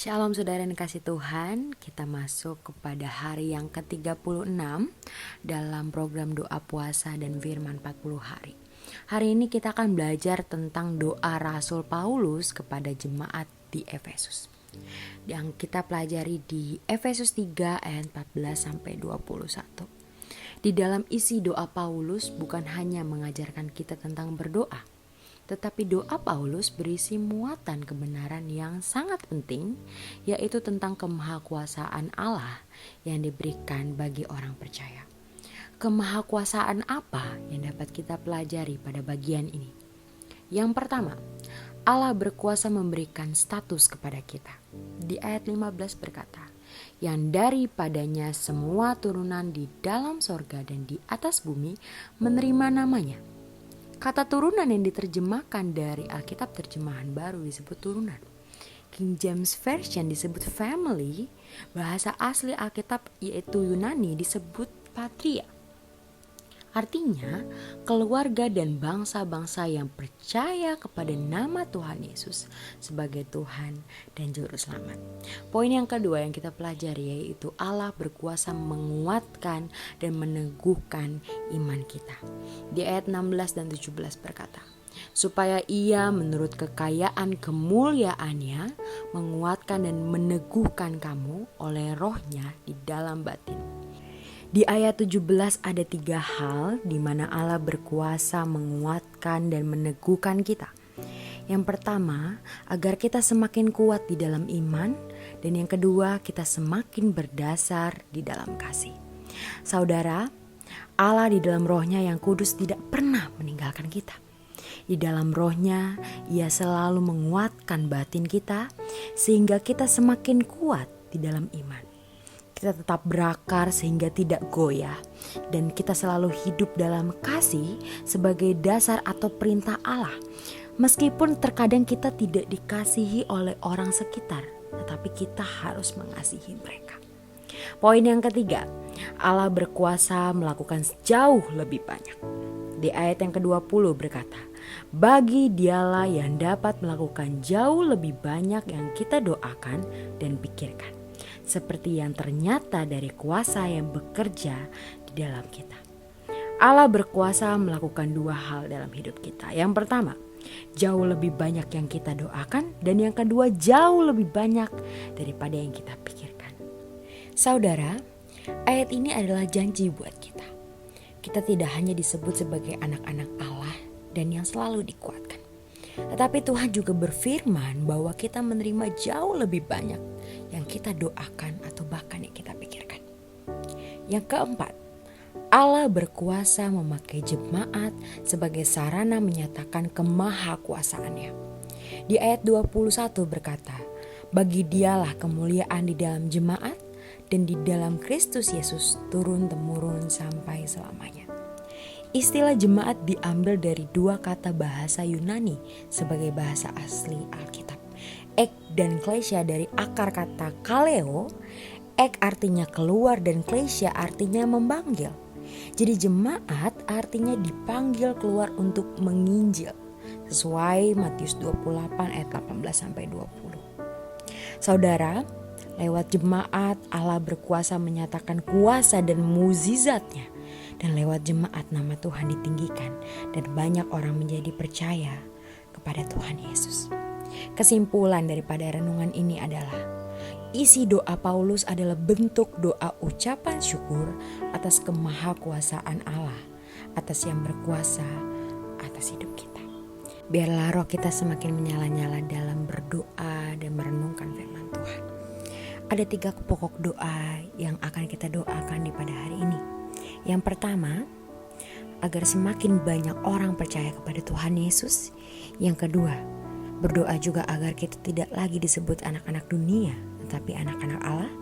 Shalom saudara yang kasih Tuhan, kita masuk kepada hari yang ke-36 dalam program doa puasa dan firman 40 hari. Hari ini kita akan belajar tentang doa Rasul Paulus kepada jemaat di Efesus. Yang kita pelajari di Efesus 3 ayat 14 sampai 21. Di dalam isi doa Paulus bukan hanya mengajarkan kita tentang berdoa, tetapi doa Paulus berisi muatan kebenaran yang sangat penting, yaitu tentang kemahakuasaan Allah yang diberikan bagi orang percaya. Kemahakuasaan apa yang dapat kita pelajari pada bagian ini? Yang pertama, Allah berkuasa memberikan status kepada kita. Di ayat 15 berkata, yang daripadanya semua turunan di dalam sorga dan di atas bumi menerima namanya. Kata turunan yang diterjemahkan dari Alkitab terjemahan baru disebut turunan. King James Version disebut family, bahasa asli Alkitab yaitu Yunani disebut patria. Artinya, keluarga dan bangsa-bangsa yang percaya kepada nama Tuhan Yesus sebagai Tuhan dan Juru Selamat. Poin yang kedua yang kita pelajari yaitu Allah berkuasa menguatkan dan meneguhkan iman kita. Di ayat 16 dan 17 berkata, supaya ia menurut kekayaan kemuliaannya menguatkan dan meneguhkan kamu oleh rohnya di dalam batin. Di ayat 17 ada 3 hal di mana Allah berkuasa menguatkan dan meneguhkan kita. Yang pertama, agar kita semakin kuat di dalam iman, dan yang kedua, kita semakin berdasar di dalam kasih. Saudara, Allah di dalam rohnya yang kudus tidak pernah meninggalkan kita. Di dalam rohnya, ia selalu menguatkan batin kita sehingga kita semakin kuat di dalam iman. Kita tetap berakar sehingga tidak goyah, dan kita selalu hidup dalam kasih sebagai dasar atau perintah Allah. Meskipun terkadang kita tidak dikasihi oleh orang sekitar, tetapi kita harus mengasihi mereka. Poin yang ketiga, Allah berkuasa melakukan jauh lebih banyak. Di ayat yang ke-20 berkata, bagi dialah yang dapat melakukan jauh lebih banyak yang kita doakan dan pikirkan, seperti yang ternyata dari kuasa yang bekerja di dalam kita. Allah berkuasa melakukan 2 hal dalam hidup kita. Yang pertama, jauh lebih banyak yang kita doakan, dan yang kedua, jauh lebih banyak daripada yang kita pikirkan. Saudara, ayat ini adalah janji buat kita. Kita tidak hanya disebut sebagai anak-anak Allah dan yang selalu dikuatkan, tetapi Tuhan juga berfirman bahwa kita menerima jauh lebih banyak yang kita doakan atau bahkan yang kita pikirkan. Yang keempat, Allah berkuasa memakai jemaat sebagai sarana menyatakan kemahakuasaannya. Di ayat 21 berkata, bagi dialah kemuliaan di dalam jemaat dan di dalam Kristus Yesus turun-temurun sampai selamanya. Istilah jemaat diambil dari 2 kata bahasa Yunani sebagai bahasa asli Alkitab. Ek dan klesia dari akar kata kaleo. Ek artinya keluar dan klesia artinya memanggil. Jadi jemaat artinya dipanggil keluar untuk menginjil, sesuai Matius 28 ayat 18 sampai 20. Saudara, lewat jemaat Allah berkuasa menyatakan kuasa dan mukjizatnya. Dan lewat jemaat nama Tuhan ditinggikan dan banyak orang menjadi percaya kepada Tuhan Yesus. Kesimpulan daripada renungan ini adalah isi doa Paulus adalah bentuk doa ucapan syukur atas kemahakuasaan Allah, atas yang berkuasa atas hidup kita. Biarlah roh kita semakin menyala-nyala dalam berdoa dan merenungkan firman Tuhan. Ada 3 pokok doa yang akan kita doakan di pada hari ini. Yang pertama, agar semakin banyak orang percaya kepada Tuhan Yesus. Yang kedua, berdoa juga agar kita tidak lagi disebut anak-anak dunia, tetapi anak-anak Allah.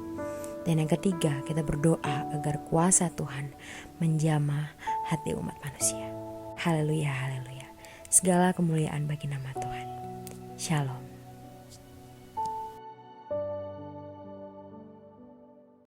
Dan yang ketiga, kita berdoa agar kuasa Tuhan menjamah hati umat manusia. Haleluya, haleluya. Segala kemuliaan bagi nama Tuhan. Shalom.